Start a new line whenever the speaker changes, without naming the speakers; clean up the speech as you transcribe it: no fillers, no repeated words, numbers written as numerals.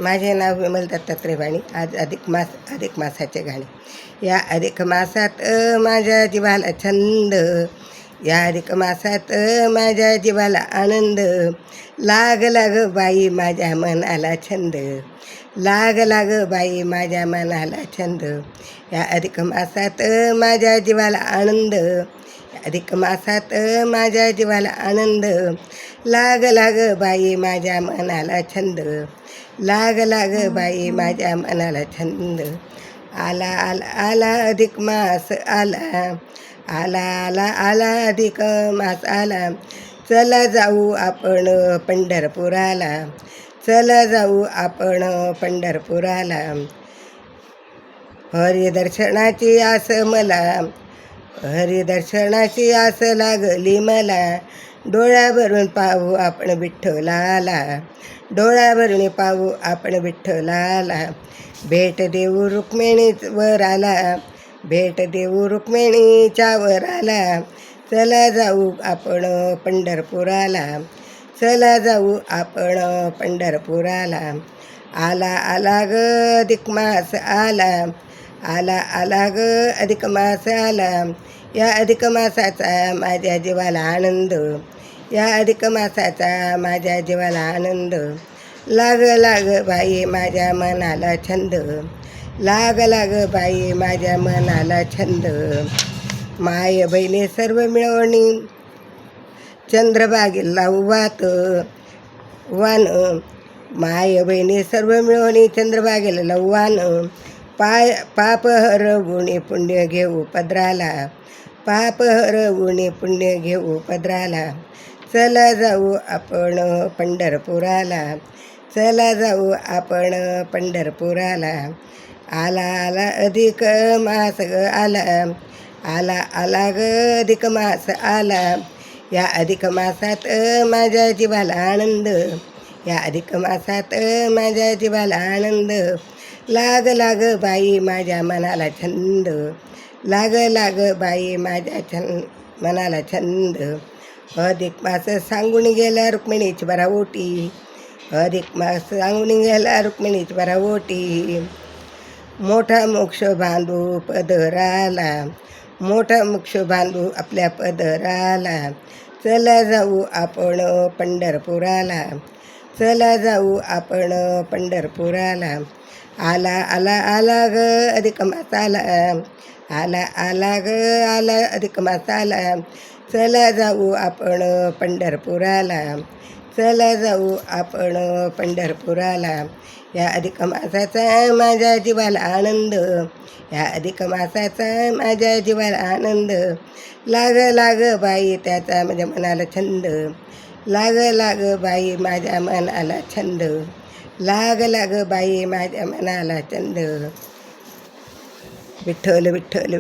माझे नाव विमल दत्तात्रय वाणी. आज अधिक मासाचे गाणे. या अधिक मासात माझ्या जीवाला छंद, या अधिक मासात माझ्या जीवाला आनंद, लाग लाग बाई माझ्या मनाला छंद, लाग लाग बाई माझ्या मनाला छंद. या अधिक मासात माझ्या जीवाला आनंद, अधिक मासात माझ्या जीवाला आनंद, लाग लाग बाई माझ्या मनाला छंद, लाग लाग बाई माझ्या मनाला छंद. आला आला आला अधिक मास आला, आला आला आला अधिक मास आला. चला जाऊ आपण पंढरपुराला, चला जाऊ आपण पंढरपुराला. हरिदर्शनाची आस मला, हरिदर्शनाची आस लागली मला. डोळ्याभरून पाहू आपण विठ्ठलाला, डोळ्याभरून पाहू आपण विठ्ठलाला. भेट देऊ रुक्मिणीवर आला, भेट देऊ रुक्मिणीच्या वर आला. चला जाऊ आपण पंढरपुराला, चला जाऊ आपण पंढरपुराला. आला आला ग अधिक मास आला, आला आला ग अधिक मास आला. या अधिक मासाचा माझ्या जीवाला आनंद, या अधिक मासाचा माझ्या जीवाला आनंद. लाग लाग बाई माझ्या मनाला छंद, लाग लाग बाई माझ्या मनाला छंद. माय बहिणी सर्व मिळवणी चंद्रभागेला वात वान, माय बहिणी सर्व मिळवणी चंद्रभागेला वान. पाप हरवुनी पुण्य घेऊ पदराला, पाप हरवुनी पुण्य घेऊ पदराला. चला जाऊ आपण पंढरपुराला, चला जाऊ आपण पंढरपुराला. आला आला अधिक मास ग आला, आला आला ग अधिक मास आला. या अधिक मासात माझ्या जीवाला आनंद, या अधिक मासात माझ्या जीवाला आनंद. लाग लाग बाई माझ्या मनाला छंद, लाग लाग बाई माझ्या मनाला छंद. अधिक मास सांगून गेला रुक्मिणीची भरावोटी, अधिक मास सांगून गेला रुक्मिणीची भरावोटी. मोठा मोक्ष बांधू पदराला, मोठा मोक्ष बांधू आपल्या पदराला. चला जाऊ आपण पंढरपुराला, चला जाऊ आपण पंढरपुराला. आला आला आला ग अधिक मास आला, आला आला ग आला अधिक मास आला. चला जाऊ आपण पंढरपुराला, चला जाऊ आपण पंढरपुराला. या अधिक मासाचा माझ्या जीवाला आनंद, या अधिक मासाचा माझ्या जीवाला आनंद. लाग लाग बाई त्याचा माझ्या मनाला छंद, लाग लाग बाई माझ्या मनाला छंद, लाग लाग बाई माझ्या मनाला छंद. विठ्ठल विठ्ठल.